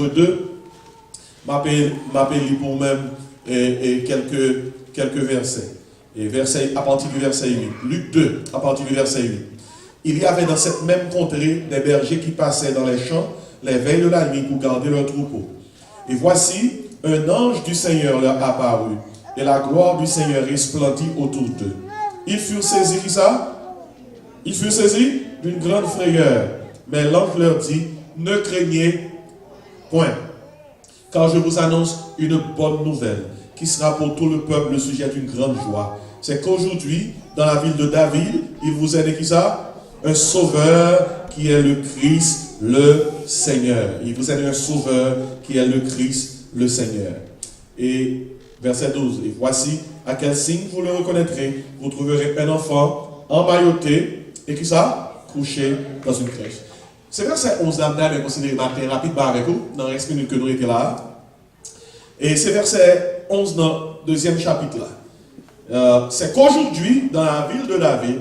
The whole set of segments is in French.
chapitre 2, m'appelle pour même quelques versets. Et à partir du verset 8. Luc 2, à partir du verset 8. Il y avait dans cette même contrée des bergers qui passaient dans les champs les veilles de la nuit pour garder leurs troupeaux. Et voici, un ange du Seigneur leur apparut, et la gloire du Seigneur resplendit autour d'eux. Ils furent saisis, qui ça? Ils furent saisis d'une grande frayeur. Mais l'ange leur dit, ne craignez point, car je vous annonce une bonne nouvelle, qui sera pour tout le peuple le sujet d'une grande joie. C'est qu'aujourd'hui, dans la ville de David, il vous est né qui ça? Un sauveur qui est le Christ, le Seigneur. Il vous est né un sauveur qui est le Christ, le Seigneur. Et verset 12. Et voici à quel signe vous le reconnaîtrez. Vous trouverez un enfant emmailloté et qui ça? Couché dans une crèche. C'est verset 11 d'Amna, mais considéré matin rapidement avec vous, dans les 5 minutes que nous étions là. Et c'est verset 11 dans le deuxième chapitre là. C'est qu'aujourd'hui, dans la ville de David,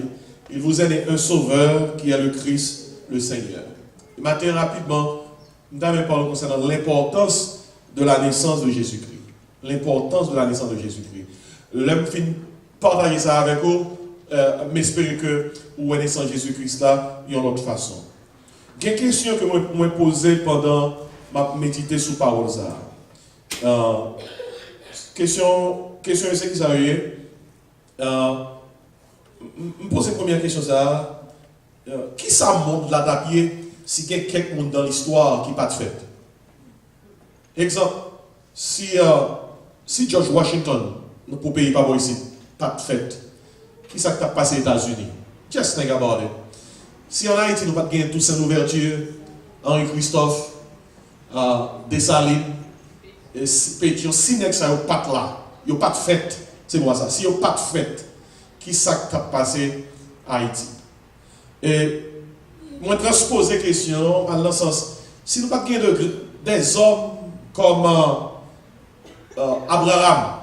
il vous est né un sauveur qui est le Christ, le Seigneur. Et matin rapidement, nous allons parler concernant l'importance de la naissance de Jésus-Christ. L'importance de la naissance de Jésus-Christ. L'homme fin partager ça avec vous, m'espérer que vous naissance de Jésus-Christ là, d'une autre façon. Il y a une question que je me posée pendant ma méditer sur parole ça. Question c'est qui ça est. Je pose la première question ça. Qui ça montre là d'apied si il y a quelqu'un dans l'histoire qui n'a pas de fête? Exemple, si George Washington, pour pays pas ici, pas de fête, qui ça qui a passé aux États-Unis? Just think about it. Si en Haïti, nous n'avons pas de Toussaint Louverture, Henri Christophe, Dessalines, Pétion, si nous n'avons pas de là, il n'y a pas de fête, c'est moi ça, si il n'y a pas de fête, qui ça qui a passé à Haïti? Et moi, je transpose la question dans le sens, si nous n'avons pas des hommes comme Abraham,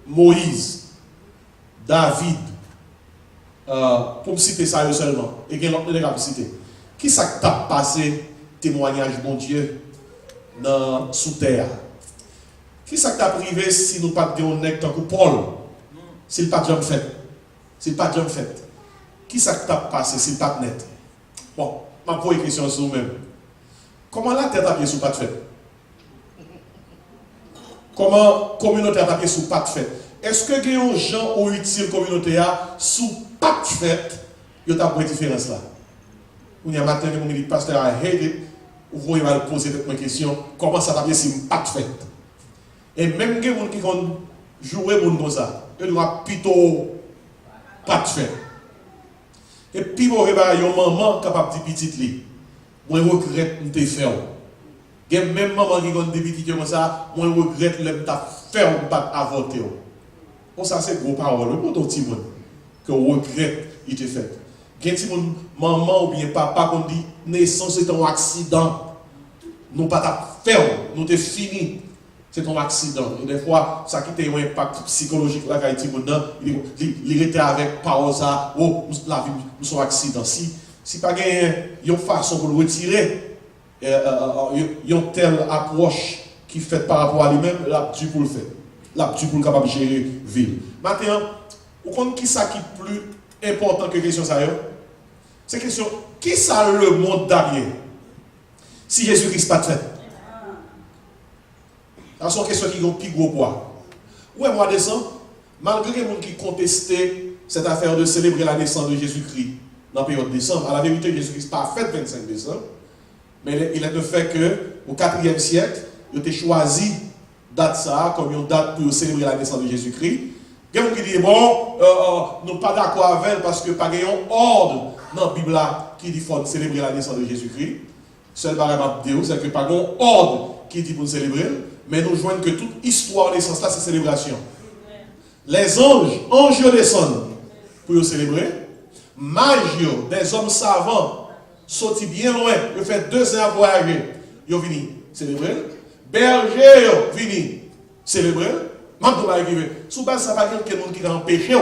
Moïse, David, pour me citer ça seulement, et qu'il y a l'autre pour citer, qui ça qui t'a passé témoignage, mon Dieu, sous terre? Qui ça qui t'a privé si nous pas de honnête tant que Paul, s'il pas de fait? S'il pas de fait. Qui ça qui t'a passé s'il pas net? Bon, je pose une question sur vous-même. Comment la tête a pied sous pas de fait? Comment communauté a pied sous pas de fait? Est-ce que les gens ont utile communauté sous pas de fait? Il y a une différence là. Il y a un matin, on dit pasteur, I hate it. Vous voyez, mal poser cette question. Comment ça va bien si pas de fait? Et même les gens qui vont jouer comme ça, ils doivent plutôt pas de fait. Et puis, vous avez un maman capable de dire petit, moi je regrette de faire. Il y a même maman qui a des petits comme ça, moi je regrette de faire ou pas avorter. Bon, ça c'est gros parole pour ton petit monde que regrette il te fait. Il y a des maman ou bien papa qui dit naissance c'est un accident. Nous pas faire, nous te fini. C'est un accident. Et des fois, ça qui a un impact psychologique là, il était avec parole ça, oh, la vie, nous sommes accident. Si pas une façon pour le retirer, une telle approche qui fait par rapport à lui-même, là, tu pour le faire. Là, tu pour le capable de gérer la ville. Maintenant, vous comprenez qui ça qui est plus important que la question ça? C'est la question, qui ça le monde derrière? Si Jésus-Christ pas fait. C'est une question qui a un plus gros poids. Où est mois de décembre? Malgré les gens qui contestaient cette affaire de célébrer la naissance de Jésus-Christ dans la période de décembre, à la vérité, Jésus-Christ n'a pas fait le 25 décembre, mais il est le fait qu'au 4e siècle, il a choisi date ça comme une date pour célébrer la naissance de Jésus-Christ. Il y a des gens qui disent, bon, nous ne sommes pas d'accord avec elle parce que pas un ordre dans la Bible qui dit qu'il faut célébrer la naissance de Jésus-Christ. Seul barème de c'est que pas un ordre qui dit pour célébrer. Mais nous joignons que toute histoire de naissance là, c'est célébration. Les anges descendent pour célébrer. Mages, des hommes savants, sortis bien loin, ils font 2 ans à voyager, ils viennent célébrer. Bergers viennent célébrer. Maintenant, sous base, ça va dire que quelqu'un qui a empêché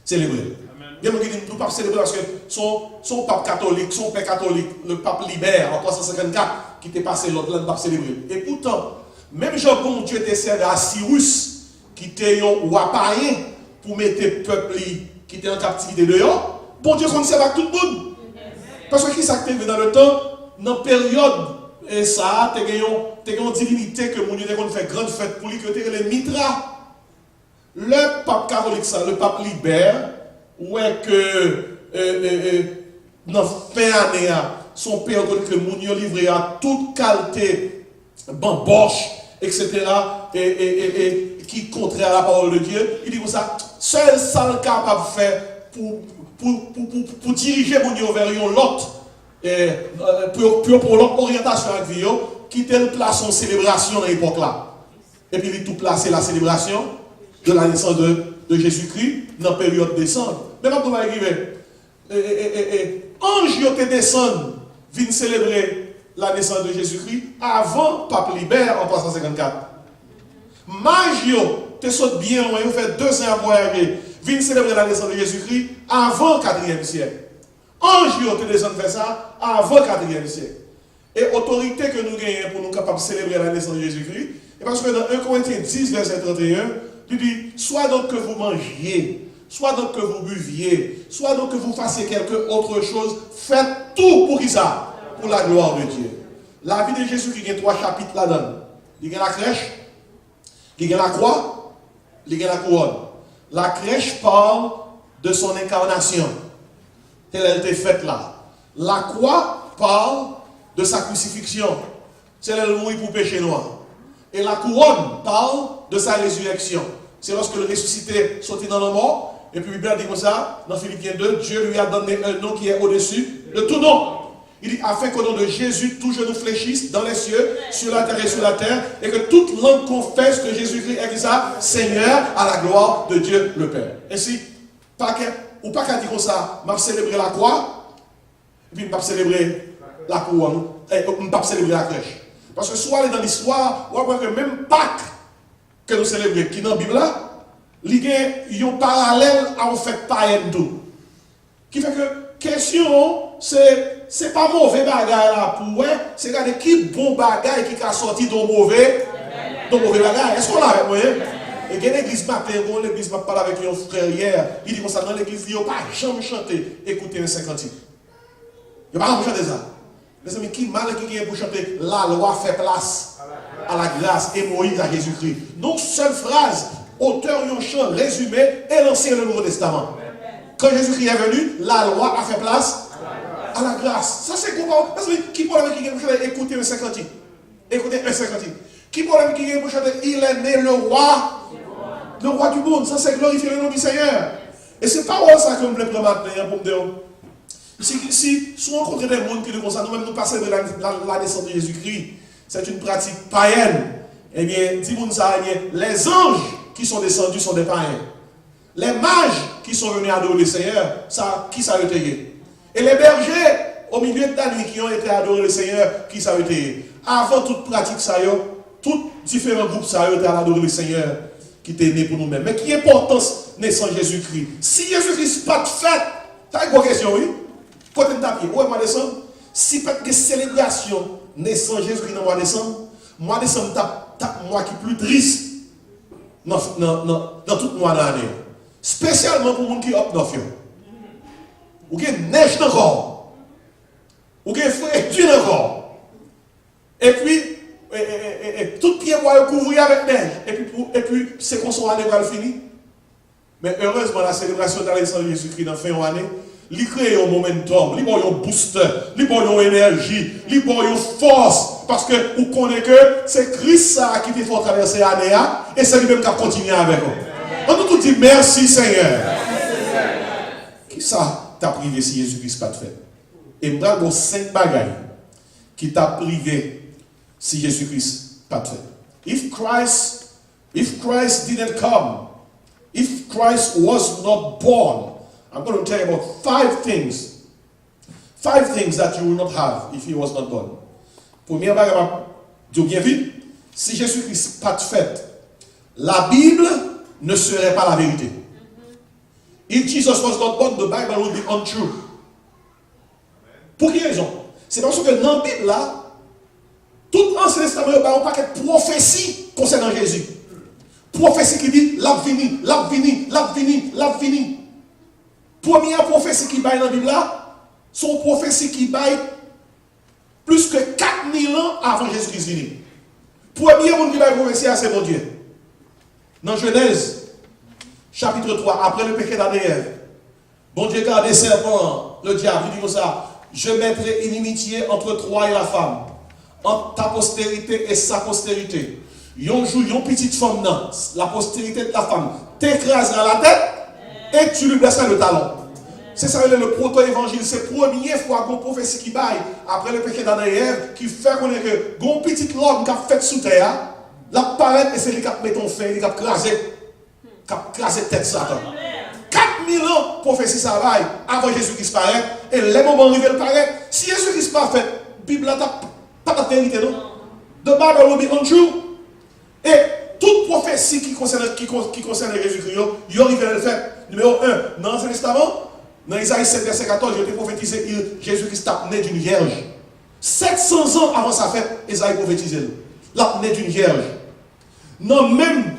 célébrer. Il y a des gens qui disent que nous ne célébrer parce que son pape catholique, son père catholique, le pape libère en 354, qui t'est passé l'autre là, pas célébrer. Et pourtant, même Jean bon Dieu était servi à Cyrus, qui était un roi païen, pour mettre le peuple qui était en captivité dehors, bon Dieu qu'on serve à tout le monde. Parce que qui s'active dans le temps, dans la période, et ça, tu as une divinité que mon Dieu a fait grande fête pour lui, que tu as les Mitra. Le pape catholique, ça, le pape libère, ouais que dans la fin d'année, son père dit que Mounio livré à toute qualité, bamboche, etc. Et qui contraire à la parole de Dieu. Il dit comme ça, seul ça le capable de faire pour diriger Mounio vers l'autre, pour l'autre orientation avec vie, qui tel place en célébration dans l'époque là. Et puis il tout placer la célébration de la naissance de Jésus-Christ dans la période de décembre. Mais quand on va arriver, ange te descend, viennent célébrer la naissance de Jésus-Christ avant Pape Libère en 354. Magio te saute bien loin, vous faites 2 ans à voyager, viennent célébrer la naissance de Jésus-Christ avant le 4e siècle. Ange te descend faire ça avant le 4e siècle. Et autorité que nous gagnons pour nous capables de célébrer la naissance de Jésus-Christ, et parce que dans 1 Corinthiens 10, verset 31, il dit, soit donc que vous mangiez, soit donc que vous buviez, soit donc que vous fassiez quelque autre chose, faites tout pour qui ça? Pour la gloire de Dieu. La vie de Jésus qui a 3 chapitres là-dedans. Il y a la crèche, il y a la croix, il y a la couronne. La crèche parle de son incarnation. Telle elle était faite là. La croix parle de sa crucifixion. C'est elle mourit pour péché noir. Et la couronne parle de sa résurrection. C'est lorsque le ressuscité sortit dans la mort. Et puis, la Bible dit comme ça, dans Philippiens 2, Dieu lui a donné un nom qui est au-dessus de tout nom. Il dit, afin qu'au nom de Jésus, tout genou fléchisse dans les cieux, sur la terre et sur la terre, et que toute langue confesse que Jésus-Christ est ça, Seigneur, à la gloire de Dieu le Père. Ainsi, ou pas qu'à dire comme ça, m'a célébré la croix, et puis m'a célébré la couronne, et m'a célébré la crèche. Parce que soit dans l'histoire, on voit que même Pâques que nous célébrons, qui est dans la Bible là, il y a un parallèle à en fait païenne tout. Qui fait que question, c'est pas mauvais bagage là pour c'est regarder qui bon bagage qui a sorti de mauvais bagage. Est-ce qu'on l'a avec moi? Et il y a l'église matin, l'église m'a parlé avec un frère hier, il dit comme ça, dans l'église, il n'y a pas jamais chanté, écoutez un 50. Il n'y a pas jamais chanté ça. Les amis, qui mal qui vient pour chanter, la loi fait place à la grâce et Moïse à Jésus-Christ. Donc, seule phrase, auteur d'un chant résumé et l'Ancien et le Nouveau Testament. Quand Jésus-Christ est venu, la loi a fait place à la grâce. Ça, c'est comment? Parce que qui problème qui vient pour chanter, écoutez un 50. Écoutez un 50. Qui problème qui vient pour chanter, il est né le roi du monde. Ça, c'est glorifier le nom du Seigneur. Et c'est pas ça que je voulais prendre maintenant pour me dire. Si on rencontre des gens qui nous concernent, nous-mêmes nous passons de la naissance de Jésus-Christ, c'est une pratique païenne. Eh bien, dis-moi ça, les anges qui sont descendus sont des païens. Les mages qui sont venus adorer le Seigneur, qui ça a été? Et les bergers, au milieu de la nuit, qui ont été adorer le Seigneur, qui ça a été? Avant toute pratique, ça tous différents groupes, ça a été adorer le Seigneur, qui était né pour nous-mêmes. Mais qui importance naissance Jésus-Christ? Si Jésus-Christ n'est pas de fête, t'as une question, oui? Côté de tapis, où est mois de décembre? Si pas de célébration naissance Jésus-Christ dans le mois de décembre, mois de décembre, tape mois qui est plus triste dans tout le mois d'année. Spécialement pour les gens qui ont dans le ou qui neige encore, ou qui est dur encore. Et puis, tout pied va couvrir avec neige. Et puis c'est qu'on soit année va fini. Mais heureusement, la célébration de la naissance de Jésus-Christ dans la fin de l'année, il crée un momentum, il crée un booster, il crée une énergie, il crée une force. Parce que vous connaissez que c'est Christ qui te fait traverser l'année et c'est lui-même qui continue avec vous. On nous tout dit merci Seigneur. Qui ça t'a privé si Jésus-Christ pas de fait? Et bravo 5 bagailles qui t'a privé si Jésus-Christ pas de fait. If Christ didn't come, if Christ was not born, I'm going to tell you about 5 things. 5 things that you will not have if he was not born. Première bagaille, dis bien vite, si Jésus-Christ pas de fait, la Bible ne serait pas la vérité. If Jesus was not born, the Bible will be untrue. Pour quelle raison? C'est parce que dans la Bible là, Tout l'Ancien Testament, il y a un paquet de prophéties concernant Jésus. Prophétie qui dit, l'avini, l'avini, l'avini, l'avini. Première prophétie qui baille dans la Bible là, sont prophéties qui baillent plus que 4000 ans avant Jésus-Christ. Premier monde qui baille prophétie, c'est mon Dieu. Dans Genèse, chapitre 3, après le péché d'Adam et Ève, bon Dieu garde les serpents, le diable, il dit comme ça, je mettrai une inimitié entre toi et la femme, entre ta postérité et sa postérité. Yon jour, yon petite femme, non, la postérité de ta femme, t'écrasera la tête et tu lui blesseras le talon. C'est ça le proto-évangile, c'est la première fois qu'on prophétie qui baille après le péché d'Adam et Ève, qui fait qu'on est que, gon petite l'homme qui a fait sous terre, la paraît et c'est lui qui a mis ton fin, qui a crasé tête Satan. 4000 ans, prophétie ça vaille, avant Jésus-Christ paraît, et les moments arrivés, le paraît. Si Jésus-Christ pas fait, Bible n'a pas de vérité, non? The Bible will be untrue. Et toute prophétie qui concerne Jésus-Christ, il y arrive à le faire. Numéro 1, dans l'Ancien Testament, dans Isaïe 7, verset 14, il a été prophétisé, Jésus-Christ est né d'une vierge. 700 ans avant sa fête, Isaïe prophétisé. Il est né d'une vierge. Non, même,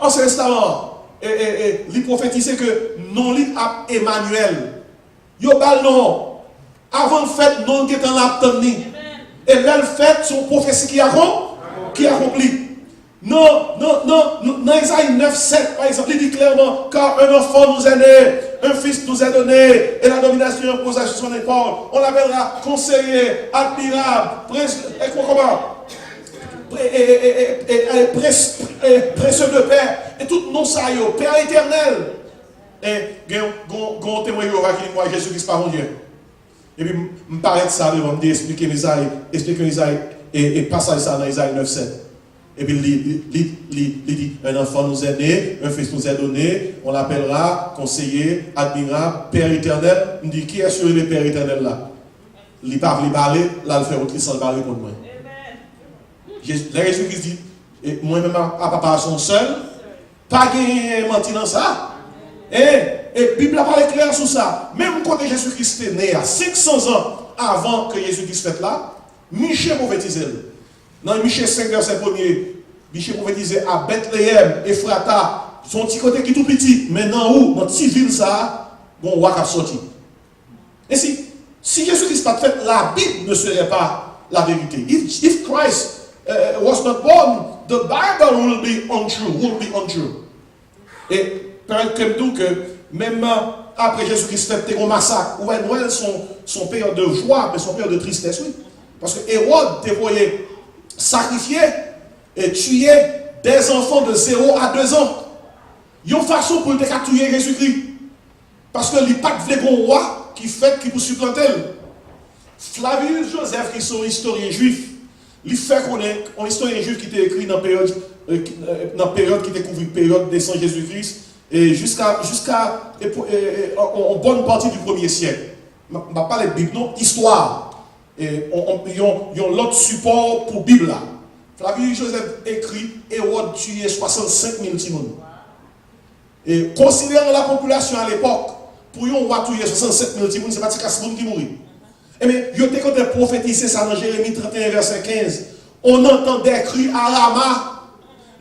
Ancien Testament, il prophétisait que non lit à Emmanuel. Yo bal non. Avant le fait, non qui est en l'abtenni. Et là, le fait, son prophétie qui accomplit. Non, dans Isaïe 9, 7, par exemple, il dit clairement, car un enfant nous est né, un fils nous est donné, et la domination reposera sur son épaule. On l'appellera conseiller, admirable, précieux de Père, et tout non ça, Père éternel. Et gon témoin qui dit, moi, Jésus-Christ par mon Dieu. Et puis, me paraît ça devant me expliquer Isaïe, et passage ça dans Isaïe 9, 7. Et puis il dit, un enfant nous est né, un fils nous est donné, on l'appellera conseiller, admirable, Père éternel. Il dit, qui est sur le Père éternel là? Il pas parler, là il fait autre, il s'en parler pour moi. Jésus-Christ dit, moi-même à papa son seul, pas gagner menti dans ça. Et la Bible a parlé clair sur ça. Même quand Jésus-Christ est né à 500 ans avant que Jésus-Christ fait là, Michée prophétisait. Dans Michée 5, verset 1er, Michée prophétisait à Bethléem, Ephrata, son petit côté qui est tout petit, mais dans où, dans cette ville, ça, bon, roi qui a sorti. Et si Jésus-Christ n'a pas fait, la Bible ne serait pas la vérité. If Christ was not born, the Bible will be untrue. Et comme tout que même après Jésus-Christ fait un massacre, où Noël son période de joie, mais son période de tristesse, oui. Parce que Hérode voyait sacrifier et tuer des enfants de 0 à 2 ans. Il y a une façon pour tuer Jésus-Christ. Parce que les pas de roi qui fait qui pour supplanter. Flavius Joseph, qui sont historiens juifs, il fait connaître un historien juif qui était écrit dans la période qui découvre une période de Saint Jésus-Christ et jusqu'à en bonne partie du 1er siècle. Je ne vais pas parler de Bible, non, histoire. Et ils ont l'autre support pour la Bible là. Flavius Joseph écrit Hérode tué 65 000 timons. Et considérant la population à l'époque, pour yon roi tuer 67 000 timons, c'est pas si casse qui mourit. Et mais yo te quand prophétisé ça dans Jérémie 31 verset 15, on entend des cris à Rama,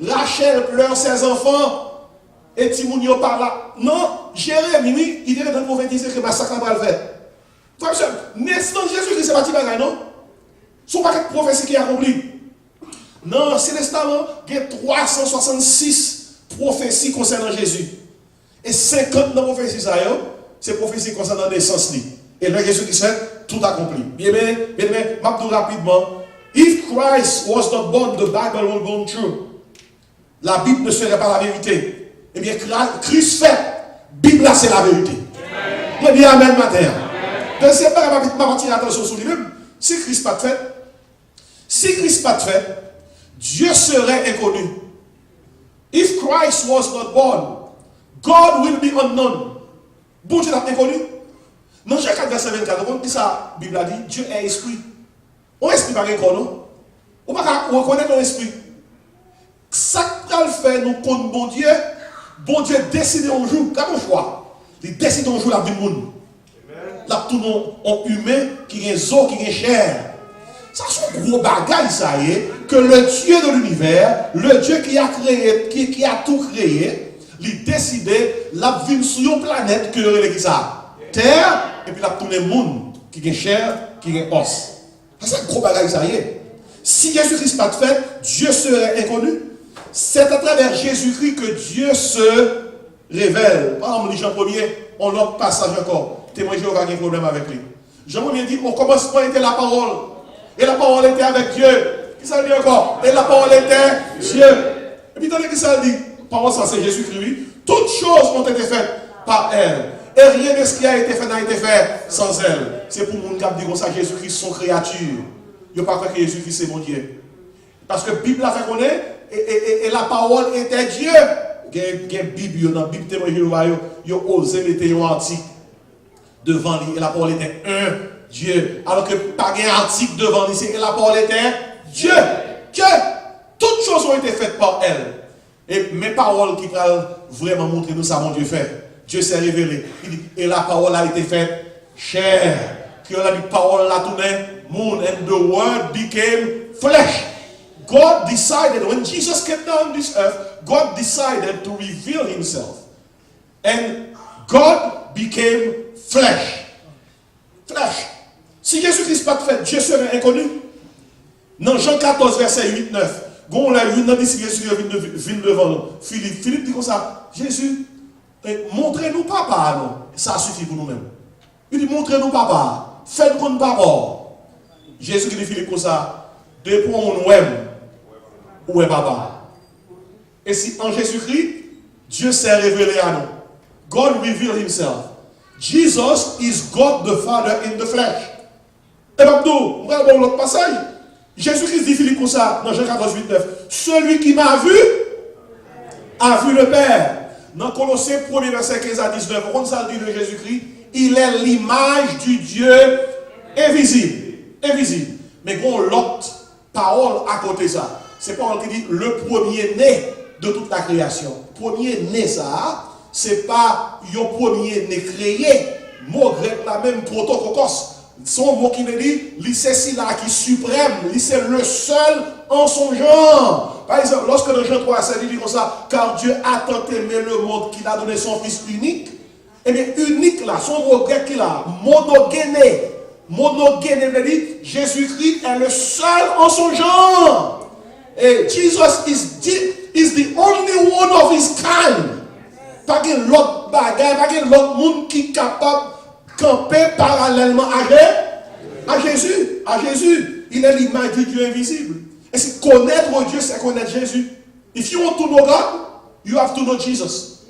Rachel pleure ses enfants et Timoun yo par là. Non, Jérémie, il devait prophétiser que massacre va le faire. Naissance de Jésus-Christ, c'est pas petit bagage, non? Son paquet de prophéties qui est accompli. Dans l'Ancien Testament, il y a 366 prophéties concernant Jésus. Et 50 dans prophéties, c'est prophéties concernant la naissance. Et là, Jésus-Christ fait tout accompli. Bien, je vais rapidement. If Christ was not born, the Bible will be true. La Bible ne serait pas la vérité. Eh bien, Christ fait. Bible, là, c'est la vérité. Je dis Amen, matin. Deuxième part, je vais attirer l'attention sur lui-même. Si Christ pas fait, Dieu serait inconnu. If Christ was not born, God will be unknown. Bon Dieu n'est inconnu. Dans Jean 4, verset 24, on dit ça, la Bible a dit, Dieu est esprit. On esprit pas encore, non? On ne peut pas reconnaître ton esprit. Ça qu'il fait, nous connaissons bon Dieu décide un jour, comme un choix, il décide un jour la vie du monde. Là, tout le monde est humain, qui est zo, qui est chair. Ça, son gros bagaille ça y est, que le Dieu de l'univers, le Dieu qui a créé, qui a tout créé, il décidé la vivre sur une planète que le ça terre et puis la tourner monde qui est chair, qui est os. C'est un gros bagage ça y est. Si Jésus-Christ pas de fait, Dieu serait inconnu. C'est à travers Jésus-Christ que Dieu se révèle. Par exemple, Jean 1er, on l'autre passage encore. Témoin Jéhovah a un problème avec lui. Jean 1er dit, au commencement était la parole. Et la parole était avec Dieu. Qui ça dit encore? Et la parole était Dieu. Et puis, attendez, qui ça dit? Parole, ça c'est Jésus-Christ. Toutes choses ont été faites par elle. Et rien de ce qui a été fait n'a été fait sans elle. C'est pour mon cap dit comme ça, Jésus-Christ, son créature. Il ne pas croire que Jésus-Christ, c'est mon Dieu. Parce que la Bible a fait connaître, et la parole était Dieu. Il y a une Bible, dans la Bible témoin Jéhovah, il a osé mettre un article devant lui, et la parole était un Dieu. Alors que pas un article devant lui, et la parole était Dieu. Dieu. Toutes choses ont été faites par elle. Et mes paroles qui veulent vraiment montrer nous ça, mon Dieu fait. Dieu s'est révélé. Il dit, et la parole a été faite chair. Que la parole l'a tourné, moon, and the word became flesh. God decided, when Jesus came down this earth, God decided to reveal himself. And God became flesh. Flesh. Si Jésus-Christ pas fait, Dieu serait inconnu. Dans Jean 14, verset 8-9, quand on l'a vu, dans Jésus vient devant Philippe. Philippe dit comme ça, Jésus, montrez-nous papa, non. Ça suffit pour nous-mêmes. Il dit, montrez-nous papa. Faites comme papa. Jésus qui dit Philippe comme ça, depuis on aime, où est papa? Et si en Jésus-Christ, Dieu s'est révélé à nous. God revealed himself. Jesus is God the Father in the flesh. Et maintenant, regardons l'autre passage. Jésus-Christ dit Philippe comme ça, dans Jean 14, 8, 9. Celui qui m'a vu, a vu le Père. Dans Colossiens 1er verset 15 à 19, on ça dit de Jésus-Christ, il est l'image du Dieu invisible. Invisible. Mais quand l'autre parole à côté de ça, c'est parole qui dit le premier-né de toute la création. Premier-né ça, c'est pas le premier-né créé. Mot grec la même protokokos. Son mot qui dit, c'est celui-là qui est suprême, c'est le seul en son genre. Par exemple, lorsque dans Jean 3, ça dit comme ça, car Dieu a tant aimé le monde qu'il a donné son Fils unique. Eh bien, unique là, son mot grec qu'il a, monogéné. Monogéné veut dire, Jésus-Christ est le seul en son genre. Et Jesus is the only one of his kind. Pas qu'il l'autre bagaille, pas qu'il l'autre monde qui est capable de camper parallèlement à Jésus. À Jésus. Il est l'image du Dieu invisible. Et si connaître Dieu, c'est connaître Jésus. If you want to know God, you have to know Jesus.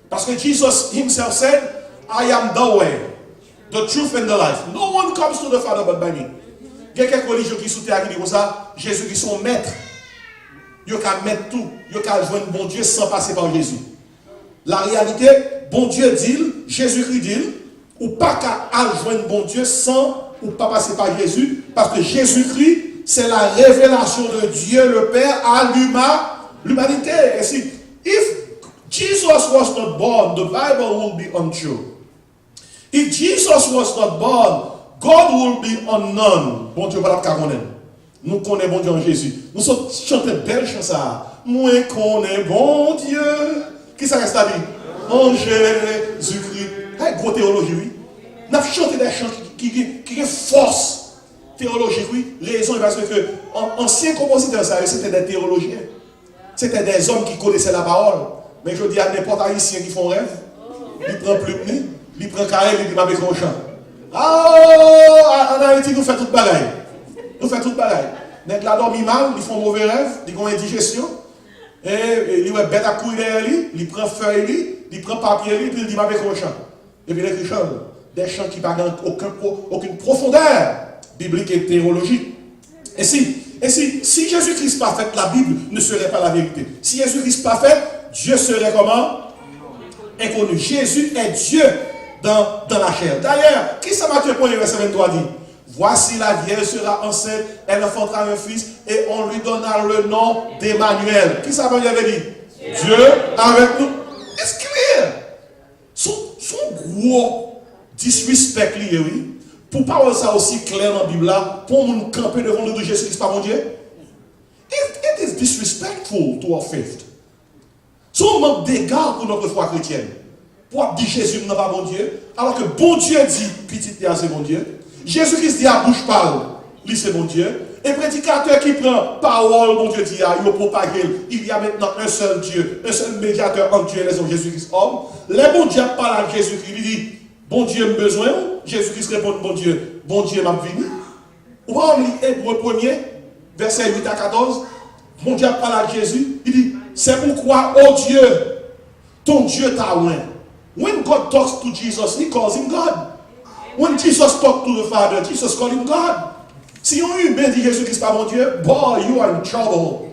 Parce que Jesus himself said, I am the way, the truth and the life. No one comes to the Father but by me. Il y a quelques religions qui sont qui disent comme ça, Jésus qui sont maîtres. Ils peuvent mettre tout. Ils peuvent joindre bon Dieu sans passer par Jésus. La réalité, bon Dieu dit, Jésus-Christ dit, ou pas qu'à joindre bon Dieu sans ou pas passer par Jésus, parce que Jésus-Christ, c'est la révélation de Dieu le Père à l'humanité. Et si, if Jesus was not born, the Bible will be untrue. If Jesus was not born, God will be unknown. Bon Dieu, voilà ce qu'on aime. Nous connaissons bon Dieu en Jésus. Nous sommes chantés belle chanson. Moi connais bon Dieu. Qui ça reste à dire? En Jésus-Christ. C'est gros théologie, oui. Nous avons chanté des chants qui ont force théologique, oui. Raison parce que anciens compositeurs, c'était des théologiens. C'était des hommes qui connaissaient la parole. Mais je dis à n'importe haïtien qui font rêve, il prend plume, il prend carré, il dit avec un chant. Ah, en Haïti, nous faisons toute bagaille. Nous faisons toute bagaille. Nèg la dormi mal, ils font mauvais rêve, ils ont indigestion. Et il est bête à courir derrière lui, il prend feuille, il prend papier, puis il dit avec un chant. Et puis il chante des chants qui n'ont aucune profondeur biblique et théologique. Et si Jésus-Christ pas fait, la Bible ne serait pas la vérité. Si Jésus-Christ pas fait, Dieu serait comment? Inconnu. Jésus est Dieu dans la chair. D'ailleurs, qui ça Matthieu 1, verset 23 dit? Voici la Vierge sera enceinte, elle enfantera un fils et on lui donnera le nom d'Emmanuel. Qui ça Matthieu avait dit? Dieu avec nous. It's clear. Son gros disrespect, oui. pour parler ça aussi clair dans la Bible là, pour nous camper devant nous de Jésus-Christ par mon Dieu. It is disrespectful to our faith. C'est un manque d'égard pour notre foi chrétienne. Pour dire Jésus n'est pas mon Dieu, alors que bon Dieu dit, petit c'est mon Dieu. Jésus-Christ dit à bouche parle, lui c'est mon Dieu. Et prédicateur qui prend parole, mon Dieu dit, il propage, il y a maintenant un seul Dieu, un seul médiateur entre Dieu et les hommes, Jésus-Christ homme. Les bon Dieu parlent à Jésus-Christ, il dit, bon Dieu me besoin, Jésus-Christ répond, bon Dieu m'a venu. Ou on lit Hébreu 1er, verset 8 à 14, mon Dieu parle à Jésus, il dit, c'est pourquoi, oh Dieu, ton Dieu t'a oint. When God talks to Jesus, he calls him God. When Jesus talks to the Father, Jesus calls him God. Si on humain dit Jésus-Christ pas mon Dieu, boy, you are in trouble.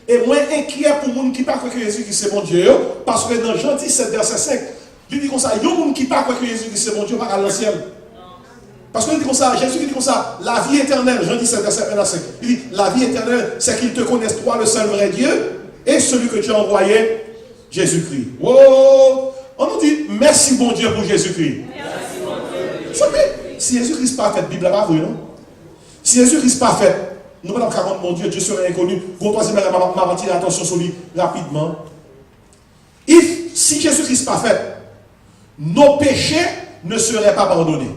Et moi, inquiet pour les gens qui ne croient pas que Jésus-Christ c'est mon Dieu, parce que dans Jean 17, verset 5, il dit comme ça, il y a des gens qui ne croient pas que Jésus-Christ c'est mon Dieu, pas à l'ancien. Parce qu'il dit comme ça, Jésus dit comme ça, la vie éternelle, Jean 17, verset 1 à 5, il dit, la vie éternelle, c'est qu'ils te connaissent toi, le seul vrai Dieu, et celui que tu as envoyé, Jésus-Christ. Wow! On nous dit, merci bon Dieu pour Jésus-Christ. Merci bon Dieu. Si Jésus-Christ pas fait, la Bible n'est pas vraie, non? Si Jésus-Christ pas fait, nous allons 40, mon Dieu, Dieu serait inconnu. Pour troisième, m'a attiré l'attention sur lui rapidement. Si Jésus-Christ pas fait, nos péchés ne seraient pas pardonnés.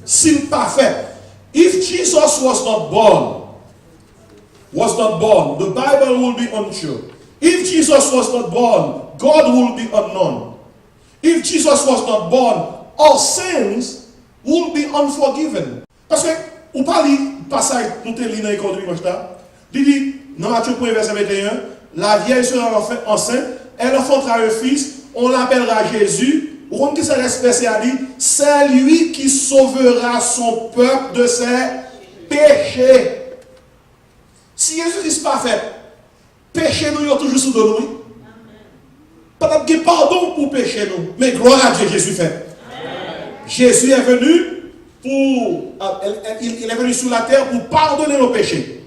S'il pas fait, if Jesus was not born, the Bible will be untrue. If Jesus was not born, God will be unknown. If Jesus was not born, our sins will be unforgiven. Parce que, ou pas le passage, nous te lisons dans l'école de dimanche là, il dit, dans Matthieu 1, verset 21, la vieille sera enceinte, elle enfantera un fils, on l'appellera Jésus. Vous comprenez que ça reste verset a dit, c'est lui qui sauvera son peuple de ses péchés. Si Jésus-Christ pas fait, péché nous est toujours sous de nous. Pas de pardon pour péché nous, mais gloire à Dieu, Jésus fait. Jésus est venu il est venu sur la terre pour pardonner nos péchés.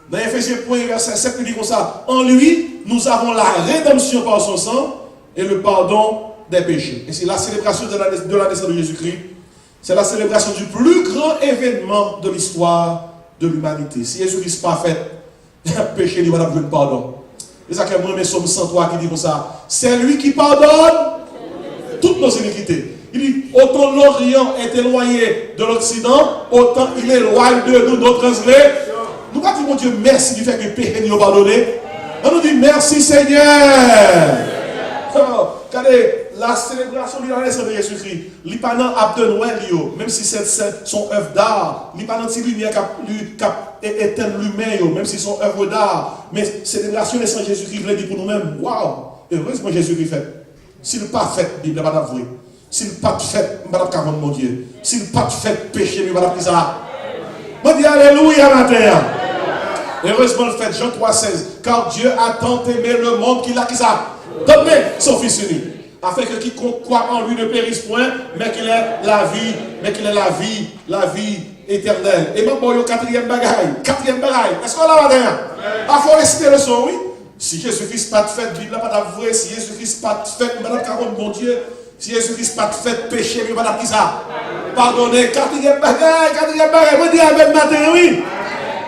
Dans Ephésiens 1, verset 7, il dit comme ça, en lui, nous avons la rédemption par son sang et le pardon des péchés. Et c'est la célébration de la naissance de Jésus-Christ. C'est la célébration du plus grand événement de l'histoire de l'humanité. Si Jésus-Christ pas fait, péché, il va avoir pardon. C'est ça que moi, mes Psaume 103 qui dit comme ça, c'est lui qui pardonne toutes nos iniquités. Il dit, autant l'Orient est éloigné de l'Occident, autant il est éloigné de nous, nos transgressions. Nous pas dire, mon Dieu, merci du fait que le péché nous a pardonné. On nous dit, merci Seigneur. Regardez, la célébration de la naissance de Jésus-Christ, il n'est pas dans Abden Noël, même si c'est son œuvre d'art, il n'est pas dans cette lumière qui éteint l'humain, même si c'est son œuvre d'art. Mais célébration de la naissance de Jésus-Christ, il dit pour nous-mêmes, waouh, heureusement Jésus-Christ fait. S'il n'est pas fait, la Bible n'est pas vrai. S'il n'est pas fait, je ne vais pas mon Dieu. S'il n'est pas fait, péché, je ne vais pas ça. Je dis alléluia matin. Heureusement le fait, Jean 3,16. Car Dieu a tant aimé le monde qu'il a qui ça. Donné son Fils unique. Afin que quiconque croit en lui ne périsse point, mais qu'il ait la vie, la vie éternelle. Et maintenant, il y a le quatrième bagaille. Est-ce qu'on l'a matin? Il faut réciter le son, oui. Si Jésus-Christ pas de fait, la Bible n'a pas d'avouer. Si Jésus-Christ pas de fait, madame Caron, mon Dieu. Si Jésus-Christ pas de fait, péché, mais madame qui ça? Pardonnez, quatrième bagaille, moi dis avec matin, oui.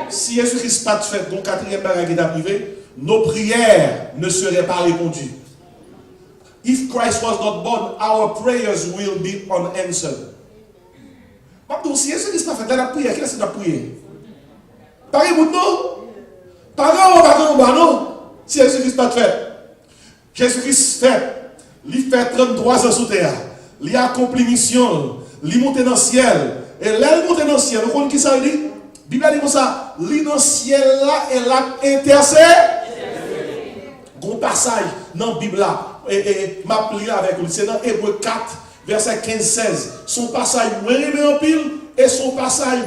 Si Jésus-Christ pas de fait, donc quatrième bagaille qui est arrivé, nos prières ne seraient pas répondues. If Christ was not born, our prayers will be unanswered. Donc, si Jésus-Christ pas fait, la prière, qu'est-ce que c'est la prière? Pareil, non? Pareil, non? Si Jésus-Christ pas fait. Jésus-Christ fait. Il fait 33 ans sous terre. Il a accompli mission. Il est monté dans le ciel. Et là, il est monté dans le ciel. Vous comprenez qui ça dit? La Bible dit comme ça. Il est dans le ciel là et là intercède. Gros passage dans la Bible là. Et m'a plié avec vous. C'est dans Hébreu 4, verset 15-16. Son passage moins en pile et son passage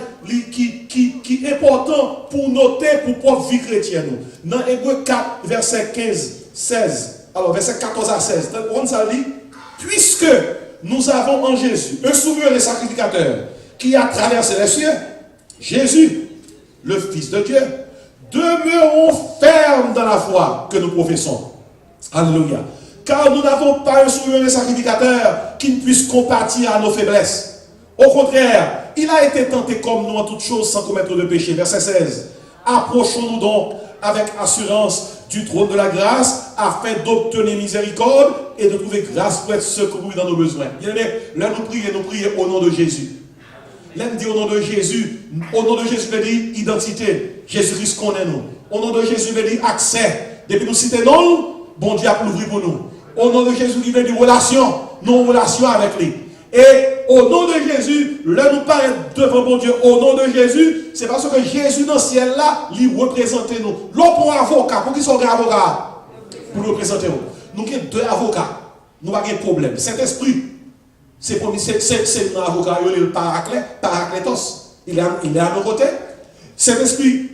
qui est important pour noter pour propre vie chrétienne. Dans Hébreu 4, verset 15-16. Alors, verset 14 à 16. On ça dit, puisque nous avons en Jésus un souverain sacrificateur qui a traversé les cieux, Jésus, le Fils de Dieu, demeurons fermes dans la foi que nous professons. Alléluia. Car nous n'avons pas un souverain sacrificateur qui ne puisse compatir à nos faiblesses. Au contraire, il a été tenté comme nous en toutes choses sans commettre de péché. Verset 16. Approchons-nous donc avec assurance du trône de la grâce afin d'obtenir miséricorde et de trouver grâce pour être secouru dans nos besoins. Bien aimé, là nous prions au nom de Jésus. Là nous dit au nom de Jésus veut dire identité. Jésus-Christ connaît nous. Au nom de Jésus veut dire accès. Depuis nous citer non, bon Dieu a l'ouvrir pour nous. Au nom de Jésus veut dire relation, nos relations avec lui. Et au nom de Jésus, là nous parlons devant mon Dieu, au nom de Jésus, c'est parce que Jésus dans le ciel là, il représente nous. L'autre pour avocat, pour qui sont des avocats pour nous représenter nous. Nous avons deux avocats, nous n'avons pas de problème. Saint-Esprit, c'est un avocat, il est le Paraclétos, il est à nos côtés. Saint-Esprit,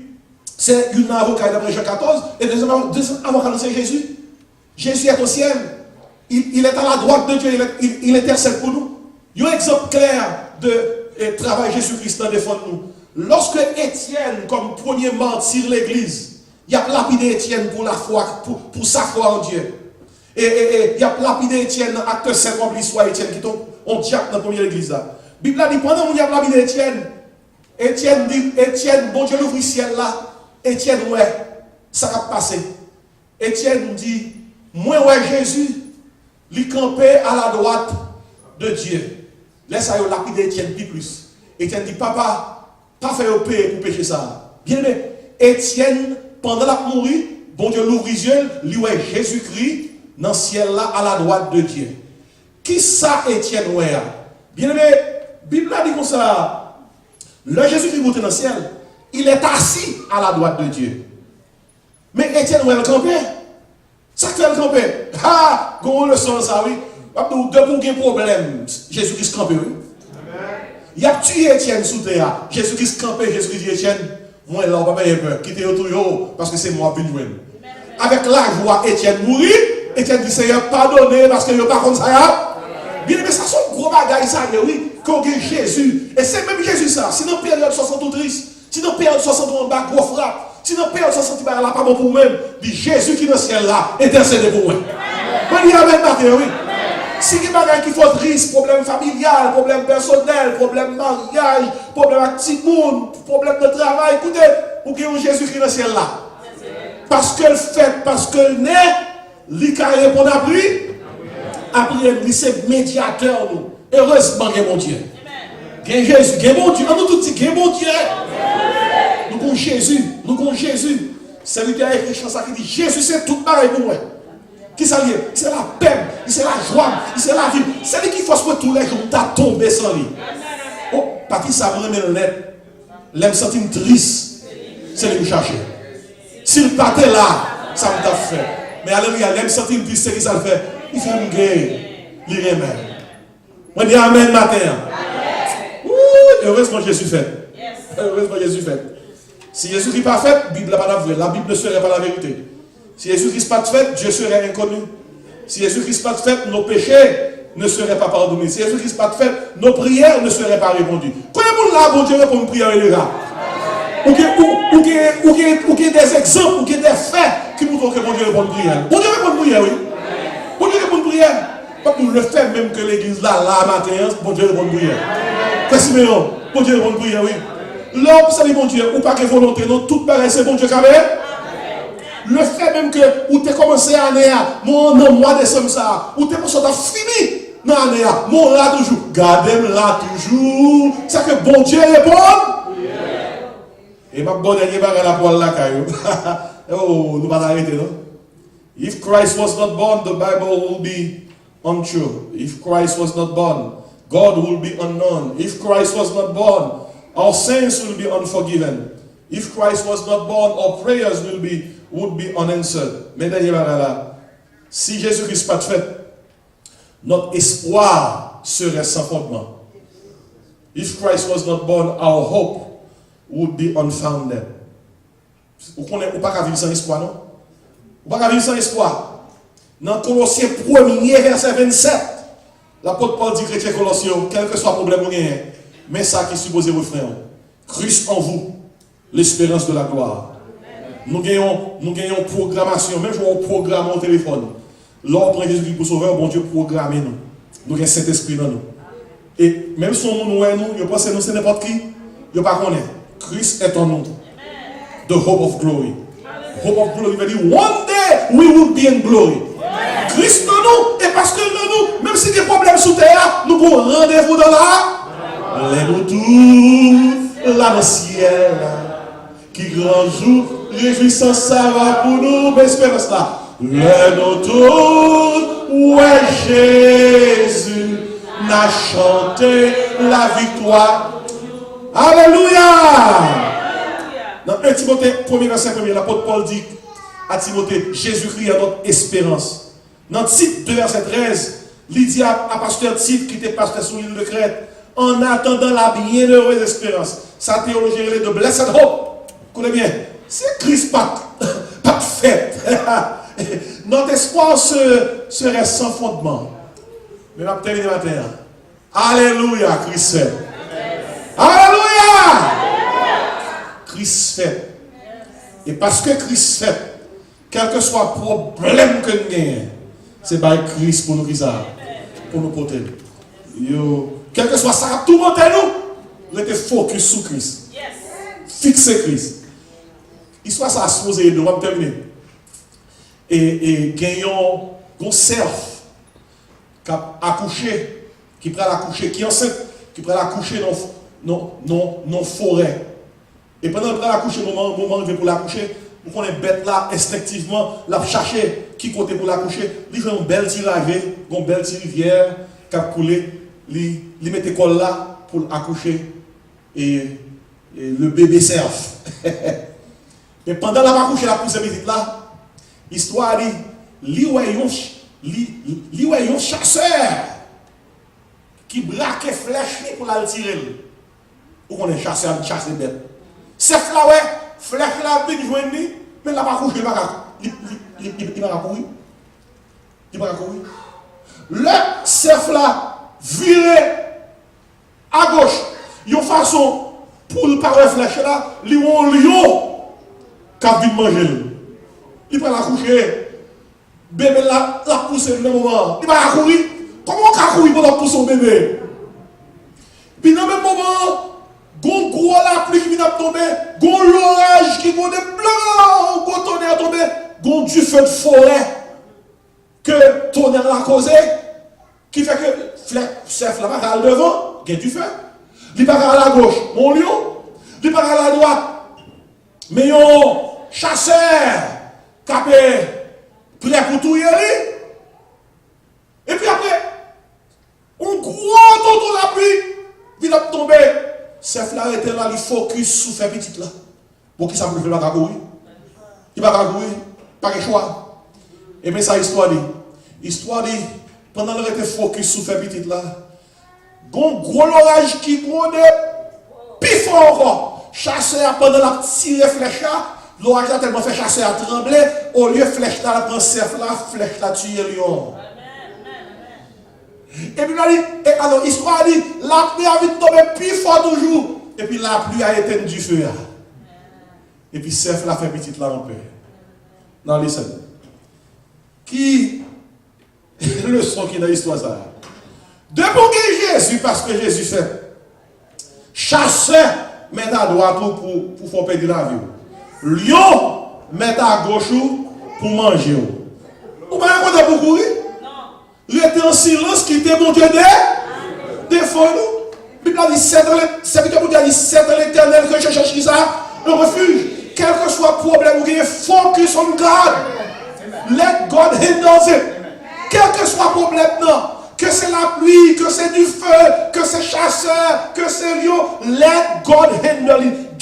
c'est un avocat d'après Jean 14, et deuxième avocat, c'est Jésus. Jésus est au ciel, il est à la droite de Dieu, il intercède pour nous. Il y a un exemple clair de travail Jésus-Christ dans défendre nous. Lorsque Étienne, comme premier martyr l'église, il a lapidé Étienne pour la foi, pour sa foi en Dieu. Et il a lapidé Étienne dans acte 5 comme l'histoire Étienne qui tombe en diable dans la première église là. La Bible dit pendant qu'il a lapidé Étienne dit, Étienne, bon Dieu l'ouvre le ciel là, Étienne, ouais, ça va passer. Étienne dit, moi ouais Jésus, il campait à la droite de Dieu. Laisse à lapider Étienne plus. Étienne dit, papa, pas faire payer pour pécher ça. Bien aimé, Étienne, pendant la mourir, bon Dieu l'ouvre les yeux, lui ouais Jésus-Christ dans le ciel là à la droite de Dieu. Qui ça Étienne ouais? Bien aimé, la Bible a dit comme ça, le Jésus-Christ monte dans le ciel, il est assis à la droite de Dieu. Mais Étienne ouais le campé. Ça fait le campé. Ah, comment le sens ça oui? De pour problème, Jésus-Christ campé, oui. Il a tué Étienne sous terre. Jésus-Christ campé, Jésus-Christ dit Étienne, moi là, on va pas avoir peur. Quittez autour, parce que c'est moi qui viens. Avec la joie, Étienne mourit. Étienne dit Seigneur, pardonnez parce que je ne pas comme ça. Bien, mais ça sont gros bagages, ça, oui. Qu'on Jésus. Et c'est même Jésus, ça. Si dans la période 60 triste, si dans la période 60 on bat gros frappe, si dans la période 60 là, pas bon pour moi-même, dit Jésus qui est dans le ciel là, intercède pour moi. On dit Amen, matin, oui. Si il y a des choses qui font triste, problème familial, problème personnel, problème mariage, problème avec monde, problème de travail, écoutez, vous avez Jésus qui est dans le ciel là. Parce que le fait, parce que le naît, il a répondu à lui, après, il c'est médiateur. Nous. Heureusement, il y a mon Dieu. Il y a Jésus, il y a mon Dieu. On nous dit qu'il y a mon Dieu. Nous avons Jésus, nous avons Jésus. C'est lui qui a écrit ça qui dit Jésus, c'est tout pareil pour moi. Qui ça lié? C'est la peine, c'est la joie, c'est la vie. C'est lui qui force pour tous les jours, tu as tombé sans lui. Oh, parce que ça me remet le net. L'aime sentir triste. C'est lui qui cherche. S'il partait là, ça me t'a fait. Mais alléluia, l'aime sentir triste, c'est qui ça le fait. Il fait un gay, il remet. On dit Amen matin. Heureusement Jésus fait. Heureusement Jésus fait. Si Jésus n'est pas fait, la Bible n'est pas la vraie. La Bible ne serait pas la vérité. Si Jésus-Christ n'est pas fait, Dieu serait inconnu. Si Jésus-Christ n'est pas fait, nos péchés ne seraient pas pardonnés. Si Jésus-Christ n'est pas fait, nos prières ne seraient pas répondues. Comment là, bon Dieu répond une prière, les gars? Ou qu'il y ait des exemples, ou qu'il y ait des faits qui nous montrent que bon Dieu répond une prière. Bon Dieu répond une prière, oui. Bon Dieu répond une prière. Pas pour le fait même que l'église là, matin, bon Dieu répond une prière. Qu'est-ce que bon Dieu répond une prière, oui. L'homme, ça dit bon Dieu, ou pas que volonté, non, tout pareil, c'est bon Dieu quand même. Le fait même que, où tu as commencé l'année, mon mois de décembre, ça, où tu as fini dans l'année, mon là toujours, gardez-le là toujours, c'est que bon Dieu répond. Et ma bonne dernière bagarre la poêle là, caillou. Oh, nous ne pas arrêter, non? If Christ was not born, the Bible will be untrue. If Christ was not born, God will be unknown. If Christ was not born, our sins will be unforgiven. If Christ was not born, our prayers would be unanswered. Mais d'ailleurs, là, si Jésus-Christ n'est pas fait, notre espoir serait sans fondement. If Christ was not born, our hope would be unfounded. Vous connaissez pas vivre sans espoir, non? Vous ne pouvez pas vivre sans espoir. Dans Colossiens 1er, verset 27, l'apôtre Paul dit chrétien Colossiens, quel que soit le problème, mais ça qui est supposé refrain. Christ en vous, l'espérance de la gloire. Nous gagnons programmation, même si on programme au téléphone. L'ordre de Jésus pour sauveur, bon Dieu programme nous. Nous avons Saint-Esprit dans nous. Et même si on nous, je pense que nous, c'est n'importe qui, je ne sais pas connaître. Christ est en nous. The hope of glory. Hope of glory veut dire one day we will be in glory. Christ en nous, et parce que nous, même si des problèmes sous terre, nous avons rendez-vous dans la. Les retours, là dans le ciel. Qui grand jour, réjouissance, ça va pour nous, mais espérance là. Le retour, ouais, Jésus n'a chanté la victoire. Alléluia! Dans 1 Timothée, 1er verset 1er, l'apôtre Paul dit à Timothée, Jésus-Christ est notre espérance. Dans Tite 2 verset 13, il dit à pasteur Tite qui était pasteur sur l'île de Crète, en attendant la bienheureuse espérance. Sa théologie est de blessed hope. Écoutez bien, c'est Christ pas de fête. Notre espoir serait sans fondement. Mais on va terminer matin. Alléluia, Christ fait. Alléluia! Christ fait. Et parce que Christ fait, quel que soit le problème que nous avons, c'est par Christ pour nous qui ça, pour nous porter. Quel que soit ça, tout le monde nous, restez focus sur Christ. Fixez Christ. Histoire ça se poser, nous allons terminer. Et gagnons un cerf qui a accouché, qui prend l'accoucher, qui est enceinte, qui prend l'accoucher dans la forêt. Et pendant qu'il accouche, le moment pour l'accoucher, vous connaissez bête là, instinctivement, la chercher qui côté pour l'accoucher. Il fait une belle tirage, une belle rivière qui a coulé. Il met l'école là pour accoucher. Et le bébé cerf. Mais pendant la accoucher, la pousse petite là, l'histoire dit, il y a un chasseur qui braque flèche pour la tirer. Ou qu'on est chasseur qui chasse les bêtes. C'est là, ouais, flèche là, il joue une nuit, mais là, il va courir. Il va courir. Le cerf là, viré à gauche, il y a une façon pour le parler flèche là, il y a un lion qui a vite manger. Il va la coucher. Bébé là, la pousse au même moment. Il va courir. Comment on va courir pour la pousser son bébé? Puis dans le même moment, gon gros la pluie qui vient de tomber, gon l'orage qui vient de blanc, gon tonnerre tomber, gon du feu de forêt que tonnerre a causé, qui fait que chef là va devant, il y a du feu. Il va à la gauche, mon lion, il va à la droite, mais un chasseur capé prêt pour tout y aller. Et puis après, un gros tonton la pluie vient de tomber. Chef là était là, il focus sur faire petite là. Pour qui ça ne peut pas courir? Il va courir, pas de choix. Et bien ça, histoire dit, pendant qu'il était focus sur faire petite là, gros orage qui gronde, plus fort encore. Chasseur, pendant la tire flèche là, l'orage a tellement fait chasseur à trembler, au lieu de flèche là, prend chef là, flèche là, tue lion. Et puis alors l'histoire dit, la pluie a vite tombé plus fort toujours. Et puis la pluie a éteint du feu. Et puis Cerf l'a fait petite là en paix. Non, listen. Qui le son qui est dans l'histoire ça? Depuis que Jésus, parce que Jésus fait, chasseur met à droite pour faire perdre la vie. Lion met à gauche pour manger. Vous m'avez compté pour courir? Il était en silence qui était mon Dieu défend nous. Bible dit c'est l'Éternel que je cherche ça, le refuge. Quel que soit le problème, vous avez focus on God. Let God handle it. Quel que soit le problème, non. Que c'est la pluie, que c'est du feu, que c'est chasseur, que c'est lion. Let God handle it.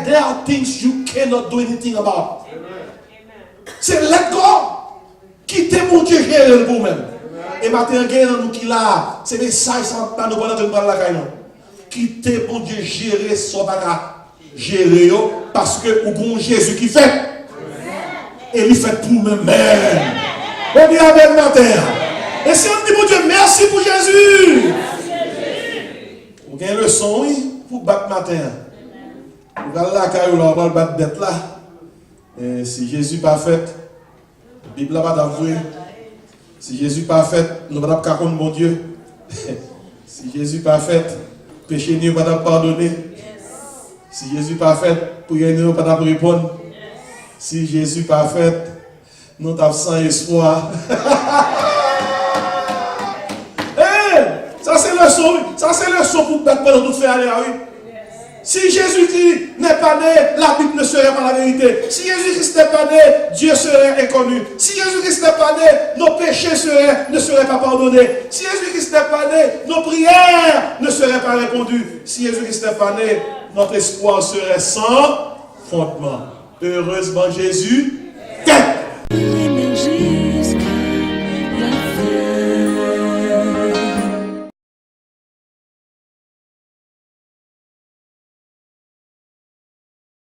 There are things you cannot do anything about. C'est let God. Quittez mon Dieu gérer vous-même. Et maintenant, il y a nous qui là, c'est message sans pas nous prendre la caille. Quittez mon Dieu gérer son bagage. Gérer parce que vous avez Jésus qui fait. Et il fait pour nous-mêmes. On dit avec ma terre. Et si on dit mon Dieu, merci pour Jésus. Vous avez le son, oui, pour battre ma terre. Vous allez la caille, on va battre bête là. Et si Jésus pas fait, la Bible va t'avouer. Si Jésus pas fait, nous ne pouvons pas contre mon Dieu. Si Jésus pas fait, péché nous pas pardonner. Si Jésus pas fait, prière nous pas répondre. Si Jésus pas fait, nous avons sans espoir. Ça c'est le son pour battre pendant tout faire aller. Oui. Si Jésus-Christ n'est pas né, la Bible ne serait pas la vérité. Si Jésus-Christ n'est pas né, Dieu serait inconnu. Si Jésus-Christ n'est pas né, nos péchés ne seraient pas pardonnés. Si Jésus-Christ n'est pas né, nos prières ne seraient pas répondues. Si Jésus-Christ n'est pas né, notre espoir serait sans fondement. Heureusement Jésus est.